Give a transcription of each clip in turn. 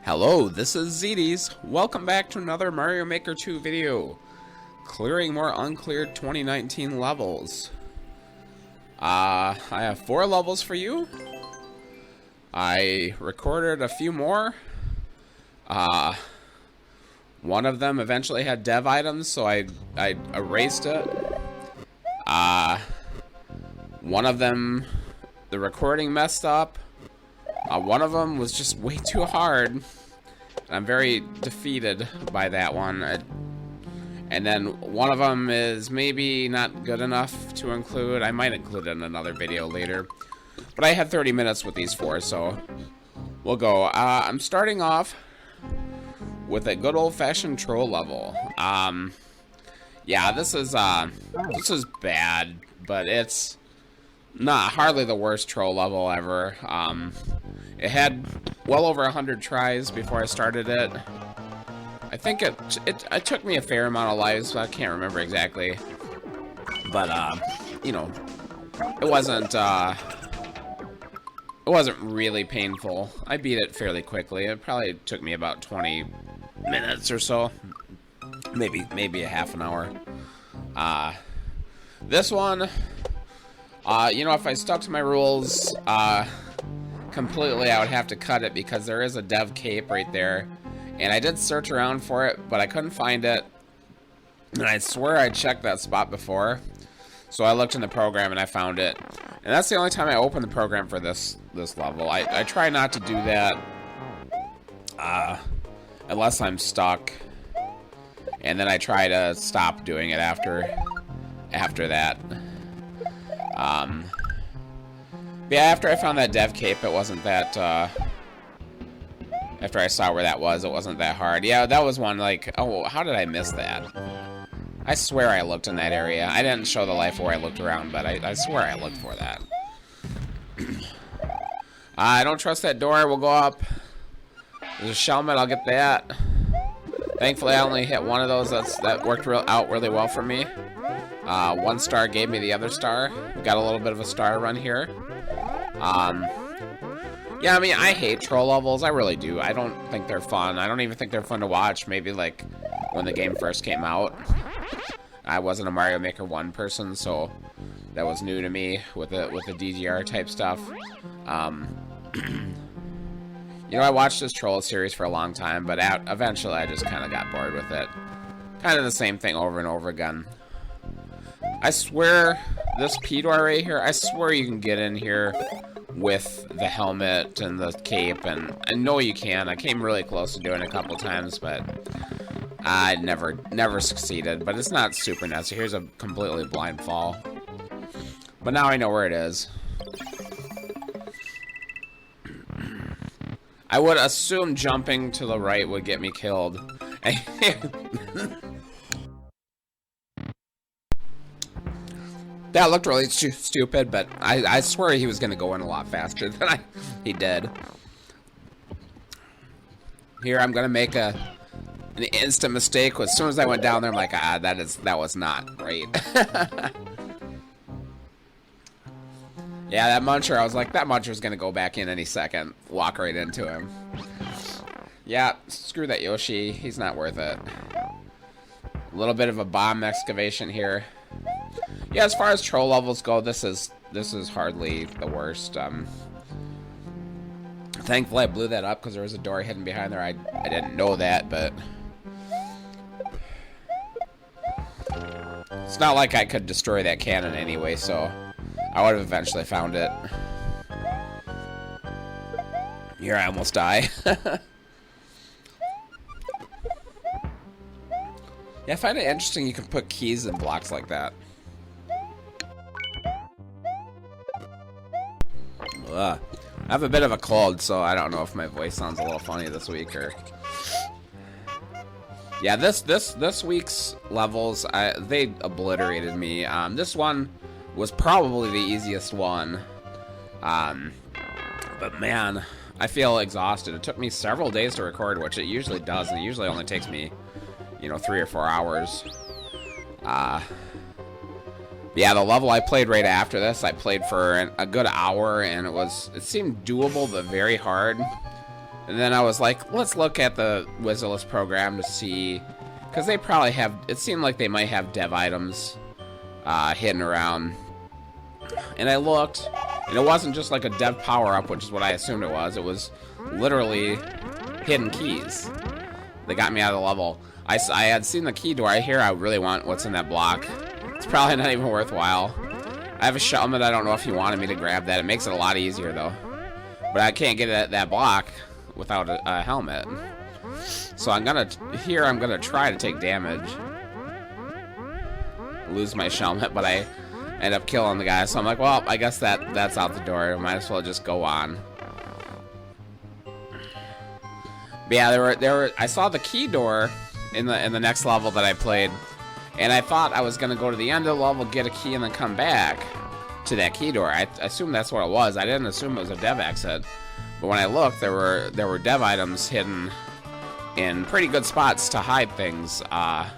Hello, this is Zetes. Welcome back to another Mario Maker 2 video. Clearing more uncleared 2019 levels. I have 4 levels for you. I recorded a few more. One of them eventually had dev items, so I erased it. One of them, the recording messed up. One of them was just way too hard. I'm very defeated by that one. And then one of them is maybe not good enough to include. I might include it in another video later. But I had 30 minutes with these 4, so we'll go. I'm starting off with a good old-fashioned troll level. Yeah, this is bad, but it's not hardly the worst troll level ever. It had well over 100 tries before I started it. I think it took me a fair amount of lives, so I can't remember exactly. But you know, it wasn't really painful. I beat it fairly quickly. It probably took me about 20 minutes or so, maybe a half an hour. This one, you know, if I stuck to my rules completely, I would have to cut it because there is a dev cape right there, and I did search around for it, but I couldn't find it, and I swear I checked that spot before, so I looked in the program and I found it, and that's the only time I opened the program for this level. I try not to do that unless I'm stuck, and then I try to stop doing it after that. Yeah, after I found that dev cape, it wasn't that, after I saw where that was, it wasn't that hard. Yeah, that was one, like, oh, how did I miss that? I swear I looked in that area. I didn't show the life where I looked around, but I swear I looked for that. I don't trust that door. We'll go up. There's a shellmet, I'll get that. Thankfully, I only hit one of those. That worked out really well for me. 1 star gave me the other star. Got a little bit of a star run here. Yeah, I mean, I hate troll levels. I really do. I don't think they're fun. I don't even think they're fun to watch. Maybe, like, when the game first came out. I wasn't a Mario Maker 1 person, so that was new to me with the DDR type stuff. You know, I watched this troll series for a long time, but eventually I just kind of got bored with it. Kind of the same thing over and over again. I swear, this P door right here, I swear you can get in here with the helmet and the cape, and I know you can. I came really close to doing it a couple times, but I never succeeded. But it's not super necessary. Here's a completely blind fall. But now I know where it is. I would assume jumping to the right would get me killed. That looked really stupid, but I swear he was going to go in a lot faster than he did. Here, I'm going to make an instant mistake. As soon as I went down there, I'm like, that was not right. Yeah, that muncher, I was like, that muncher's going to go back in any second. Walk right into him. Yeah, screw that Yoshi. He's not worth it. A little bit of a bomb excavation here. Yeah, as far as troll levels go, this is hardly the worst. Thankfully, I blew that up because there was a door hidden behind there. I didn't know that, but it's not like I could destroy that cannon anyway, so I would have eventually found it. Here, I almost die. Yeah, I find it interesting you can put keys in blocks like that. Ugh. I have a bit of a cold, so I don't know if my voice sounds a little funny this week or... Yeah, this week's levels, they obliterated me. This one was probably the easiest one. But man, I feel exhausted. It took me several days to record, which it usually does, and it usually only takes me, you know, 3 or 4 hours. Yeah, the level I played right after this, I played for a good hour, and it seemed doable, but very hard. And then I was like, let's look at the Wizardless program to see, because they probably have, it seemed like they might have dev items hidden around. And I looked, and it wasn't just like a dev power-up, which is what I assumed it was. It was literally hidden keys. They got me out of the level. I had seen the key door. I hear I really want what's in that block. It's probably not even worthwhile. I have a helmet. I don't know if he wanted me to grab that. It makes it a lot easier, though. But I can't get at that block without a helmet. So I'm gonna try to take damage. Lose my helmet, but I end up killing the guy. So I'm like, well, I guess that's out the door. Might as well just go on. But yeah, there were. I saw the key door in the next level that I played, and I thought I was gonna go to the end of the level, get a key, and then come back to that key door. I assumed that's what it was. I didn't assume it was a dev exit. But when I looked, there were dev items hidden in pretty good spots to hide things. But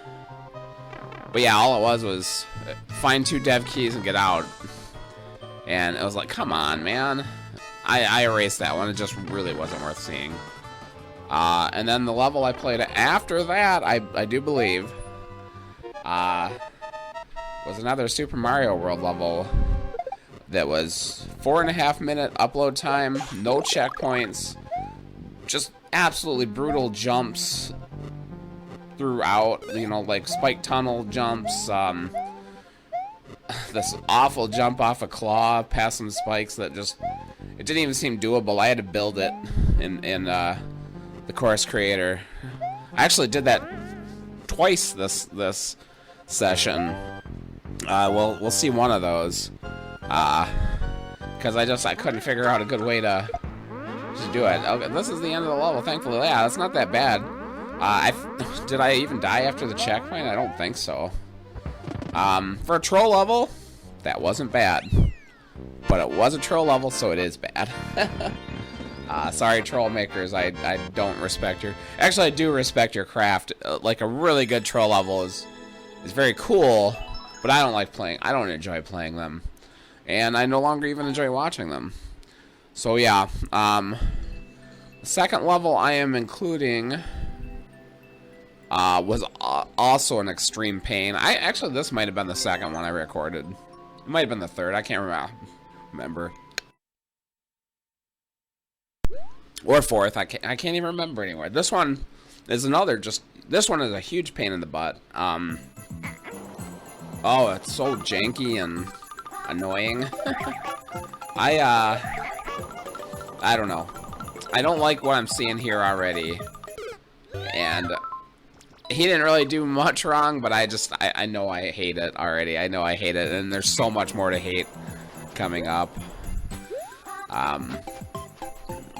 yeah, all it was find 2 dev keys and get out. And it was like, come on, man. I erased that one. It just really wasn't worth seeing. And then the level I played after that, I do believe, was another Super Mario World level that was 4.5 minute upload time, no checkpoints, just absolutely brutal jumps throughout, you know, like spike tunnel jumps, this awful jump off a claw past some spikes that just, it didn't even seem doable. I had to build it in the course creator. I actually did that twice this session. We'll see one of those, because I couldn't figure out a good way to do it. Okay, this is the end of the level, thankfully. Yeah, that's not that bad. Did I even die after the checkpoint? I don't think so. For a troll level, that wasn't bad, but it was a troll level, so it is bad. Sorry, troll makers. I don't respect your. Actually, I do respect your craft. Like a really good troll level is very cool, but I don't enjoy playing them, and I no longer even enjoy watching them. So yeah, the second level I am including was also an extreme pain. Actually, this might have been the second one I recorded. It might have been the third. I can't remember. Or fourth. I can't even remember anymore. This one is this one is a huge pain in the butt. Oh, it's so janky and annoying. I don't know. I don't like what I'm seeing here already. And he didn't really do much wrong, but I know I hate it already. I know I hate it, and there's so much more to hate coming up.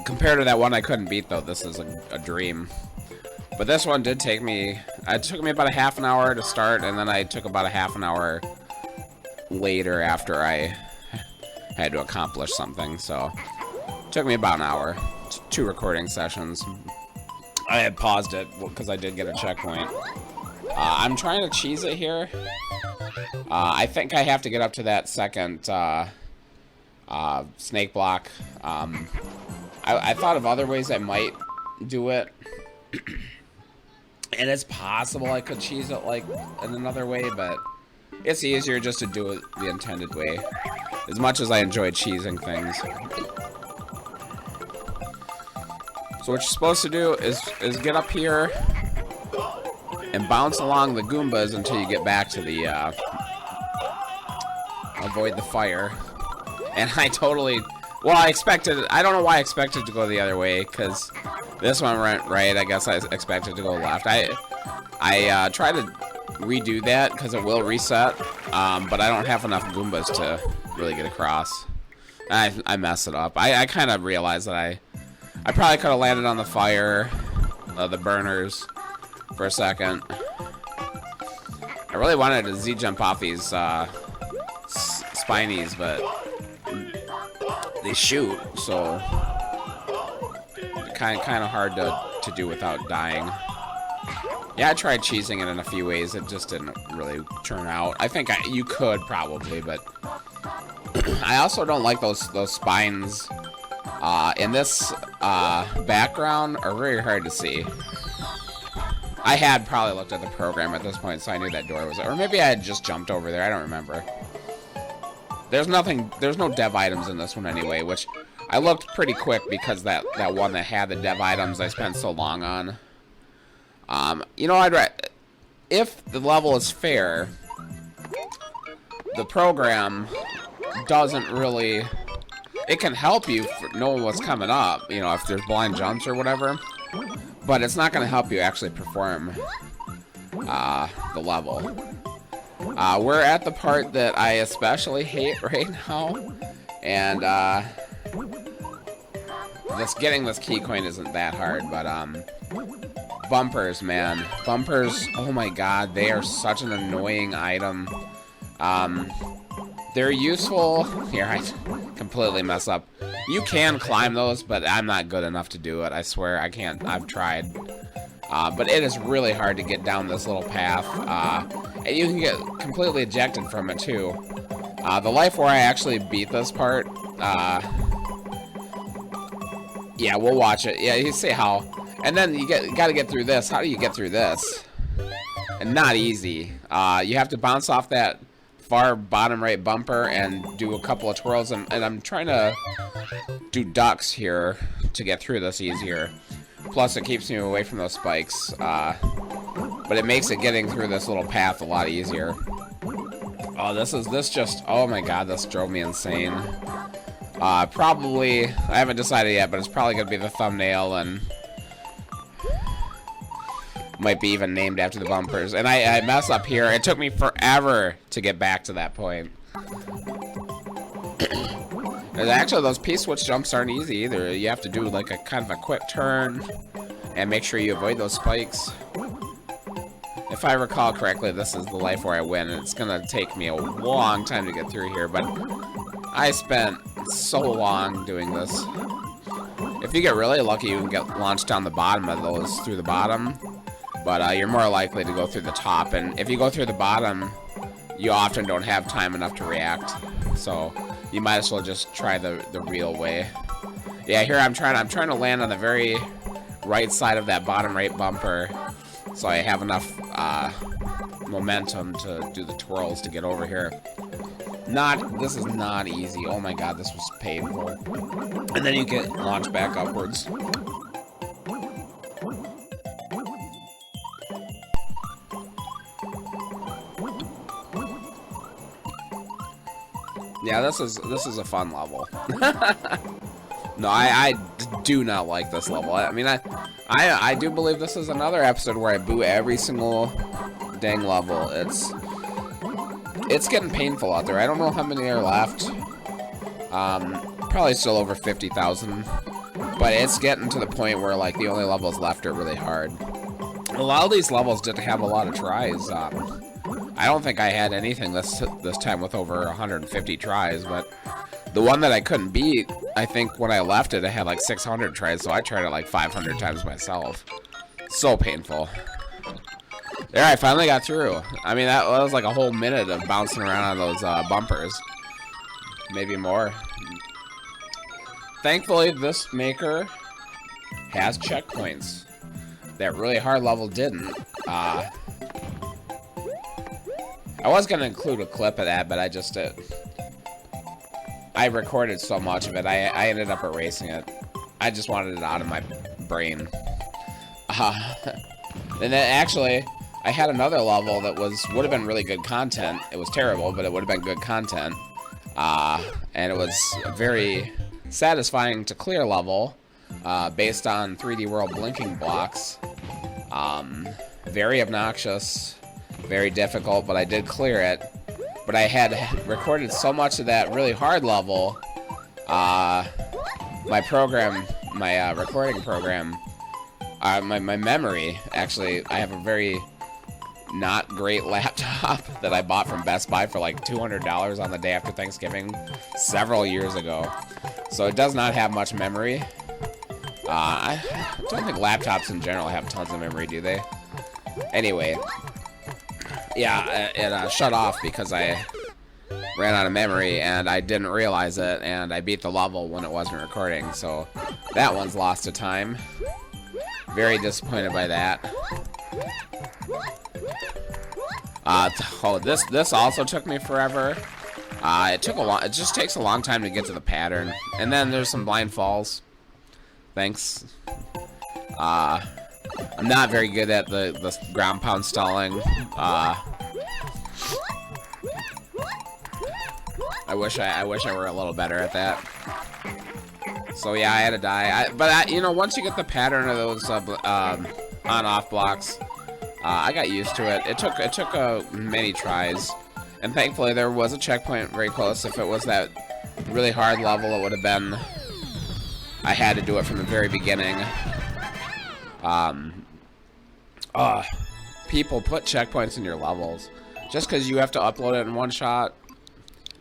Compared to that one I couldn't beat, though, this is a dream. But this one did take me... It took me about a half an hour to start, and then I took about a half an hour later after I had to accomplish something, so... It took me about an hour. 2 recording sessions. I had paused it, because I did get a checkpoint. I'm trying to cheese it here. I think I have to get up to that second snake block. I thought of other ways I might do it. And it's possible I could cheese it like in another way, but it's easier just to do it the intended way. As much as I enjoy cheesing things. So what you're supposed to do is get up here and bounce along the Goombas until you get back to the avoid the fire. And I totally... Well, I don't know why I expected to go the other way, because this one went right. I guess I expected to go left. I tried to redo that, because it will reset, but I don't have enough Goombas to really get across. I messed it up. I kind of realized that I probably could have landed on the fire, the burners, for a second. I really wanted to Z-jump off these spinies, but... They shoot, so kind of hard to do without dying. Yeah, I tried cheesing it in a few ways. It just didn't really turn out. I think you could probably, but I also don't like those spines in this background are very hard to see. I had probably looked at the program at this point, so I knew that door was... Or maybe I had just jumped over there. I don't remember. There's no dev items in this one anyway, which I looked pretty quick because that one that had the dev items I spent so long on. You know, if the level is fair, the program doesn't really... It can help you know what's coming up, you know, if there's blind jumps or whatever. But it's not going to help you actually perform the level. We're at the part that I especially hate right now. And getting this key coin isn't that hard, but bumpers, man. Bumpers, oh my god, they are such an annoying item. They're useful. Here, I completely mess up. You can climb those, but I'm not good enough to do it. I swear, I can't. I've tried. But it is really hard to get down this little path. And you can get completely ejected from it, too. The life where I actually beat this part, yeah, we'll watch it. Yeah, you see how. And then you gotta get through this. How do you get through this? And not easy. You have to bounce off that far bottom right bumper and do a couple of twirls, and I'm trying to do ducks here to get through this easier. Plus it keeps me away from those spikes, but it makes it getting through this little path a lot easier. Oh, oh my god, this drove me insane. Probably, I haven't decided yet, but it's probably gonna be the thumbnail, and might be even named after the bumpers. And I mess up here. It took me forever to get back to that point. Actually, those P-switch jumps aren't easy either. You have to do like a kind of a quick turn and make sure you avoid those spikes. If I recall correctly, this is the life where I win, and it's gonna take me a long time to get through here, but I spent so long doing this. If you get really lucky, you can get launched down the bottom of those through the bottom. But you're more likely to go through the top, and if you go through the bottom, you often don't have time enough to react. So you might as well just try the real way. Yeah, here I'm trying to land on the very right side of that bottom right bumper, so I have enough momentum to do the twirls to get over here. This is not easy. Oh my god, this was painful. And then you get launched back upwards. Yeah, this is a fun level. No, I do not like this level. I mean, I do believe this is another episode where I boo every single dang level. It's getting painful out there. I don't know how many are left. Probably still over 50,000. But it's getting to the point where like the only levels left are really hard. A lot of these levels didn't have a lot of tries. I don't think I had anything this time with over 150 tries, but the one that I couldn't beat, I think when I left it, I had like 600 tries, so I tried it like 500 times myself. So painful. There, I finally got through. I mean, that was like a whole minute of bouncing around on those bumpers. Maybe more. Thankfully, this maker has checkpoints. That really hard level didn't. I was going to include a clip of that, but I just I recorded so much of it, I ended up erasing it. I just wanted it out of my brain. And then actually, I had another level that would have been really good content. It was terrible, but it would have been good content. And it was a very satisfying to clear level, based on 3D World blinking blocks. Very obnoxious. Very difficult, but I did clear it. But I had recorded so much of that really hard level, my recording program, my memory, actually, I have a very not great laptop that I bought from Best Buy for like $200 on the day after Thanksgiving several years ago. So it does not have much memory. I don't think laptops in general have tons of memory, do they? Anyway. Yeah, it shut off because I ran out of memory, and I didn't realize it, and I beat the level when it wasn't recording, so that one's lost to time. Very disappointed by that. Oh, this also took me forever. It just takes a long time to get to the pattern, and then there's some blind falls. Thanks. I'm not very good at the ground pound stalling. I wish I were a little better at that. So yeah, I had to die. You know, once you get the pattern of those on-off blocks, I got used to it. It took many tries, and thankfully there was a checkpoint very close. If it was that really hard level, it would have been. I had to do it from the very beginning. People put checkpoints in your levels. Just because you have to upload it in one shot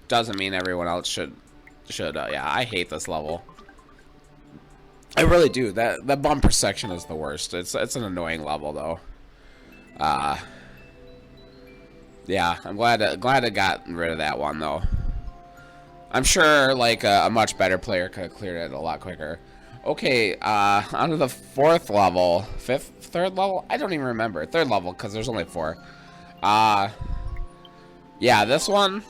doesn't mean everyone else should. Yeah, I hate this level. I really do. That bumper section is the worst. It's an annoying level though. Yeah, I'm glad I got rid of that one though. I'm sure like a much better player could have cleared it a lot quicker. Okay, on to the third level. I don't even remember. Third level, because there's only 4. Yeah, this one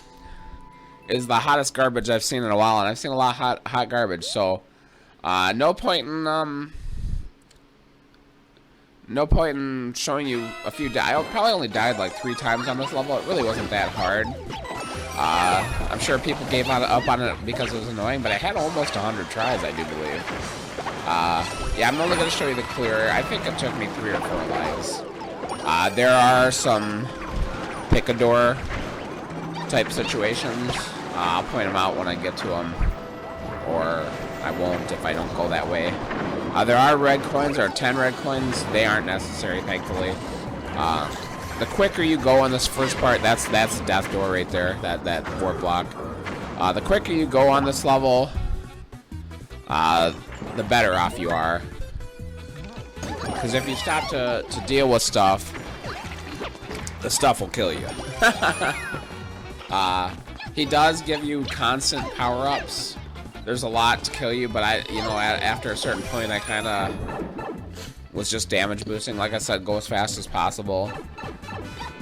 is the hottest garbage I've seen in a while, and I've seen a lot of hot garbage, so no point in showing you a few. I probably only died like 3 times on this level. It really wasn't that hard. I'm sure people gave up on it because it was annoying, but I had almost 100 tries, I do believe. Yeah, I'm only going to show you the clear. I think it took me 3 or 4 lives. There are some pick-a-door type situations. I'll point them out when I get to them, or I won't if I don't go that way. There are red coins, or 10 red coins. They aren't necessary, thankfully. The quicker you go on this first part, that's the death door right there, that 4 block. The quicker you go on this level, the better off you are. Because if you stop to deal with stuff, the stuff will kill you. He does give you constant power-ups. There's a lot to kill you, but after a certain point, I kind of was just damage boosting. Like I said, go as fast as possible.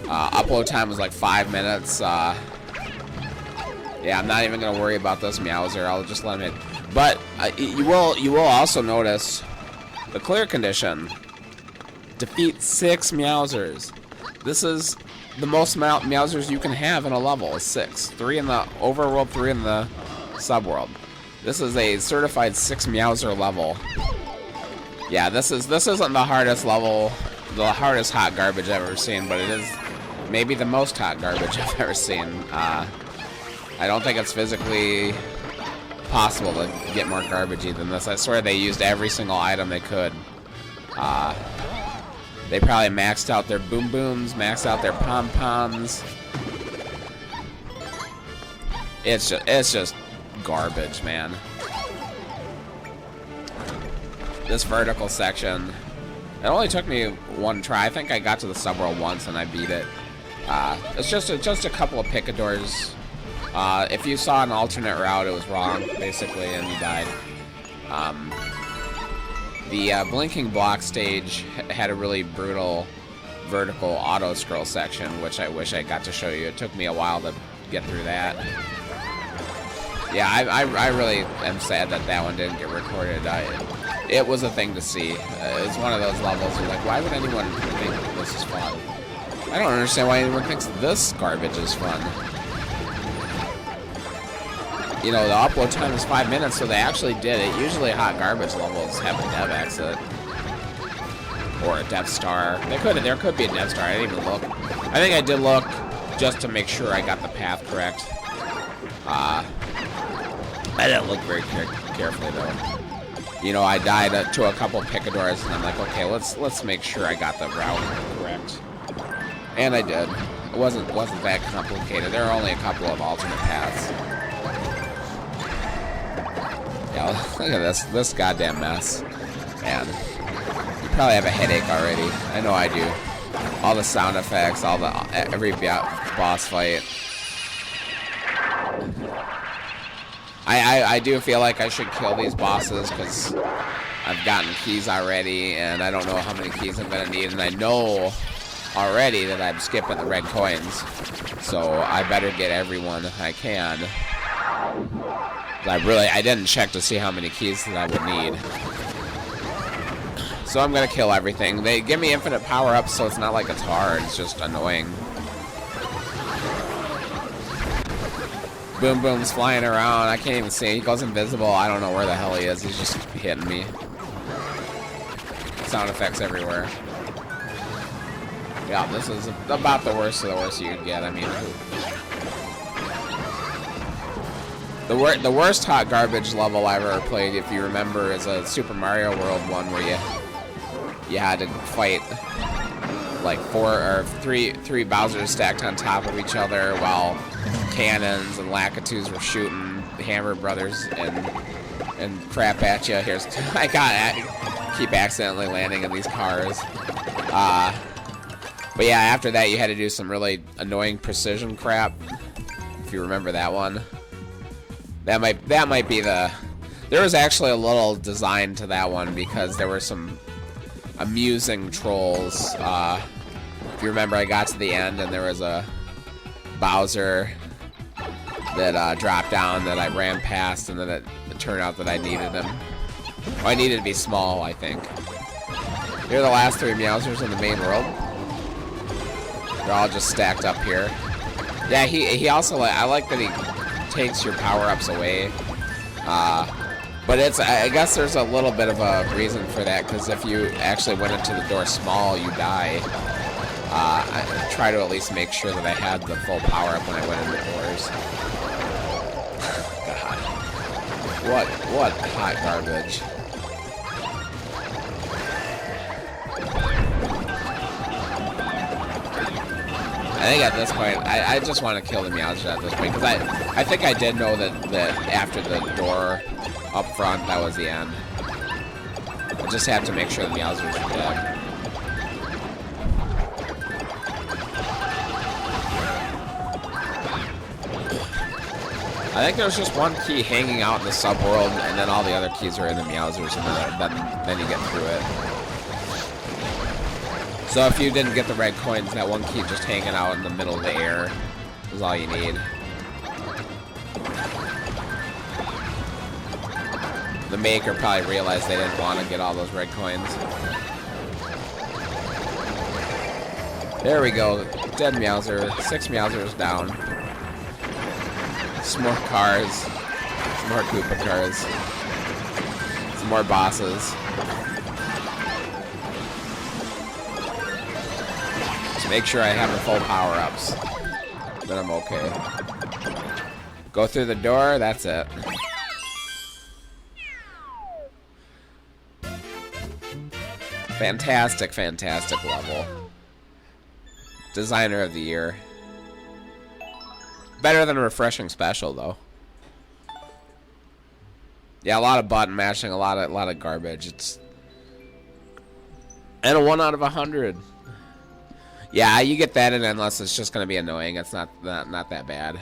Upload time was like 5 minutes. Yeah, I'm not even gonna worry about this Meowser. I'll just let him hit. But you will also notice the clear condition. Defeat 6 Meowsers. This is the most Meowsers you can have in a level. Is 6. 3 in the overworld, 3 in the subworld. This is a certified 6 Meowser level. Yeah, this isn't the hardest level, the hardest hot garbage I've ever seen, but it is maybe the most hot garbage I've ever seen. I don't think it's physically possible to get more garbagey than this. I swear they used every single item they could. They probably maxed out their boom booms, maxed out their pom poms. It's just garbage, man. This vertical section, it only took me 1 try. I think I got to the subworld once and I beat it. It's just a couple of picadors. If you saw an alternate route, it was wrong, basically, and you died. The blinking block stage had a really brutal vertical auto scroll section, which I wish I got to show you. It took me a while to get through that. Yeah, I really am sad that one didn't get recorded. It was a thing to see. It's one of those levels where, like, why would anyone think this is fun? I don't understand why anyone thinks this garbage is fun. You know, the upload time is 5 minutes, so they actually did it. Usually hot garbage levels have a dev exit. Or a dev star. There could be a dev star. I didn't even look. I think I did look just to make sure I got the path correct. I didn't look very carefully, though. You know, I died to a couple picadors, and I'm like, okay, let's make sure I got the route correct. And I did. It wasn't that complicated. There are only a couple of alternate paths. Yeah, look at this goddamn mess. Man, you probably have a headache already. I know I do. All the sound effects, every boss fight. I do feel like I should kill these bosses because I've gotten keys already, and I don't know how many keys I'm gonna need, and I know already that I'm skipping the red coins, so I better get everyone I can. I didn't check to see how many keys that I would need. So I'm gonna kill everything. They give me infinite power-ups, so it's not like it's hard, it's just annoying. Boom Boom's flying around. I can't even see. He goes invisible. I don't know where the hell he is. He's just hitting me. Sound effects everywhere. Yeah, this is about the worst of the worst you could get. I mean, the worst hot garbage level I ever played, if you remember, is a Super Mario World one where you had to fight like three Bowsers stacked on top of each other while cannons and Lakitus were shooting Hammer Brothers and crap at you. Here's I keep accidentally landing in these cars. But yeah, after that you had to do some really annoying precision crap. If you remember that one, that might be the. There was actually a little design to that one because there were some amusing trolls. If you remember, I got to the end and there was a Bowser that dropped down that I ran past, and then it turned out that I needed him. Oh, I needed to be small, I think. Here are the last three Meowsers in the main world. They're all just stacked up here. Yeah, he also, I like that he takes your power-ups away. But I guess there's a little bit of a reason for that, because if you actually went into the door small, you die. I try to at least make sure that I had the full power-up when I went in the doors. God. What hot garbage. I think at this point, I just want to kill the Meowsers at this point, because I think I did know that after the door up front, that was the end. I just have to make sure the Meowsers are dead. I think there's just one key hanging out in the subworld, and then all the other keys are in the Meowsers, and then you get through it. So if you didn't get the red coins, that one key just hanging out in the middle of the air is all you need. The maker probably realized they didn't want to get all those red coins. There we go. Dead Meowser. 6 Meowsers down. Some more cars. Some more Koopa cars. Some more bosses. Just make sure I have the full power-ups. Then I'm okay. Go through the door, that's it. Fantastic, fantastic level. Designer of the year. Better than a refreshing special, though. Yeah, a lot of button mashing, a lot of garbage. It's and a 1 out of 100. Yeah, you get that in unless it's just gonna be annoying. It's not that bad.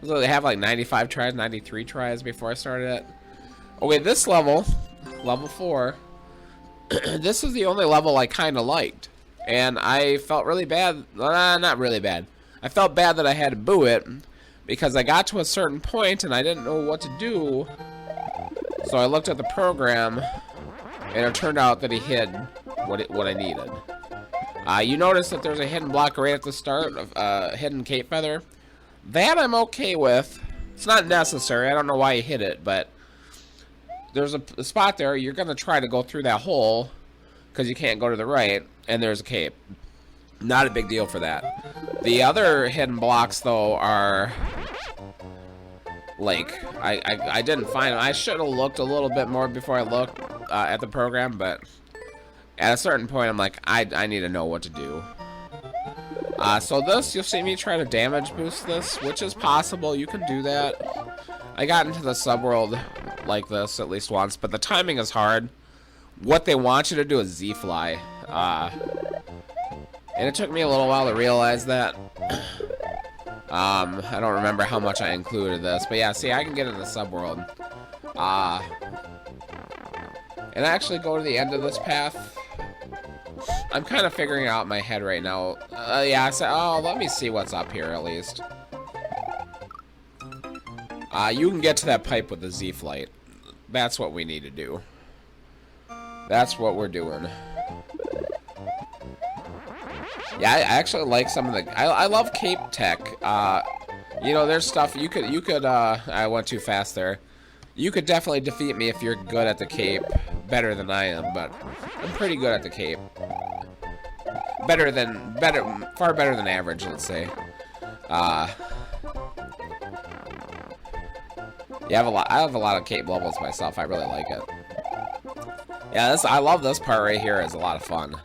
So they have like 95 tries, 93 tries before I started it. Okay, this level 4. This is the only level I kind of liked, and I felt really bad. Not really bad. I felt bad that I had to boo it because I got to a certain point and I didn't know what to do. So I looked at the program, and it turned out that he hid what I needed. You notice that there's a hidden block right at the start of hidden Cape Feather. That I'm okay with. It's not necessary. I don't know why he hid it, but there's a spot there. You're gonna try to go through that hole because you can't go to the right, and there's a cape. Not a big deal for that. The other hidden blocks, though, are like I didn't find them. I should have looked a little bit more before I looked at the program, but at a certain point, I'm like, I need to know what to do. So this, you'll see me try to damage boost this, which is possible. You can do that. I got into the subworld like this at least once, but the timing is hard. What they want you to do is Z-fly. And it took me a little while to realize that. I don't remember how much I included this, but yeah, see, I can get in the subworld. And actually go to the end of this path. I'm kind of figuring out in my head right now. Yeah, I said, oh, let me see what's up here at least. You can get to that pipe with the Z-Flight. That's what we need to do. That's what we're doing. Yeah, I actually like some of the... I love Cape Tech. You know, there's stuff you could, I went too fast there. You could definitely defeat me if you're good at the Cape. Better than I am, but I'm pretty good at the Cape. Far better than average, let's say. Yeah, I have a lot of Cape levels myself. I really like it. Yeah, I love this part right here. It's a lot of fun.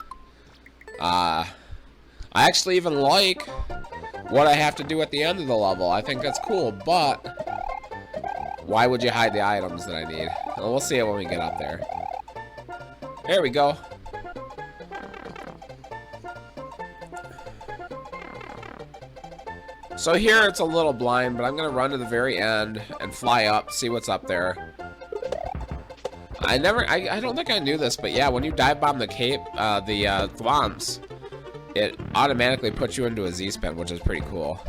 I actually even like what I have to do at the end of the level. I think that's cool, but why would you hide the items that I need? Well, we'll see it when we get up there. There we go. So here it's a little blind, but I'm gonna run to the very end and fly up, see what's up there. I don't think I knew this, but yeah, when you dive bomb the Cape, the thwomps, it automatically puts you into a Z-spin, which is pretty cool.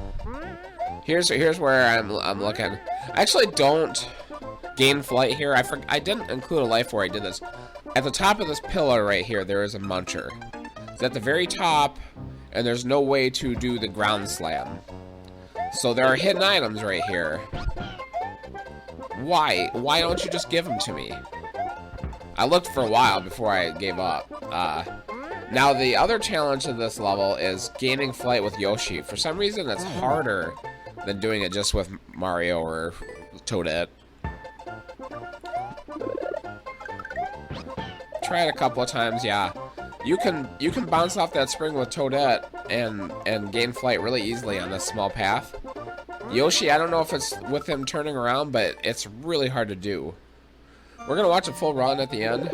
Here's where I'm looking. I actually don't gain flight here. I didn't include a life where I did this. At the top of this pillar right here, there is a muncher. It's at the very top, and there's no way to do the ground slam. So there are hidden items right here. Why? Why don't you just give them to me? I looked for a while before I gave up. Now the other challenge of this level is gaining flight with Yoshi. For some reason, it's harder than doing it just with Mario or Toadette. Try it a couple of times, yeah. You can bounce off that spring with Toadette and gain flight really easily on this small path. Yoshi, I don't know if it's with him turning around, but it's really hard to do. We're gonna watch a full run at the end,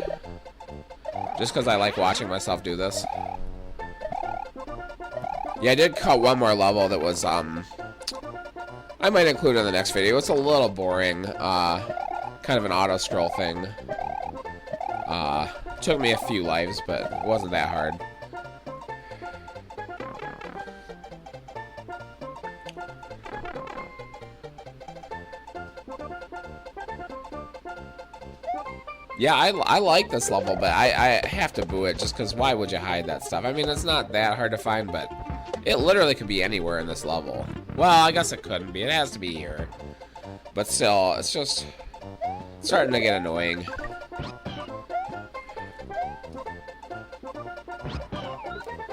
just because I like watching myself do this. Yeah, I did cut one more level that was I might include in the next video. It's a little boring, kind of an auto scroll thing. Took me a few lives, but it wasn't that hard. Yeah, I like this level, but I have to boo it just because why would you hide that stuff? I mean, it's not that hard to find, but it literally could be anywhere in this level. Well, I guess it couldn't be. It has to be here. But still, it's just starting to get annoying.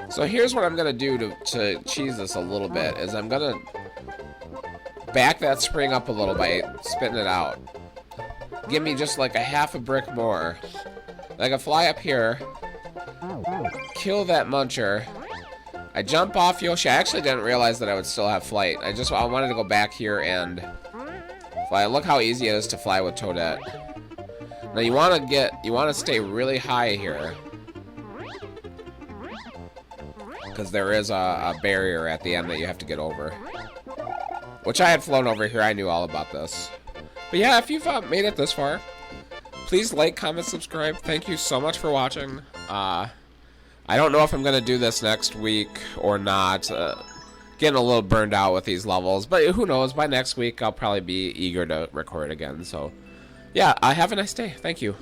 So here's what I'm going to do to cheese this a little bit, is I'm going to back that spring up a little by spitting it out. Give me just like a half a brick more. I can fly up here, kill that muncher. I jump off Yoshi. I actually didn't realize that I would still have flight. I wanted to go back here and fly. Look how easy it is to fly with Toadette. Now you want to stay really high here, because there is a barrier at the end that you have to get over. Which I had flown over here. I knew all about this. But yeah, if you've made it this far, please like, comment, subscribe. Thank you so much for watching. I don't know if I'm going to do this next week or not. Getting a little burned out with these levels. But who knows, by next week I'll probably be eager to record again. So yeah, have a nice day. Thank you.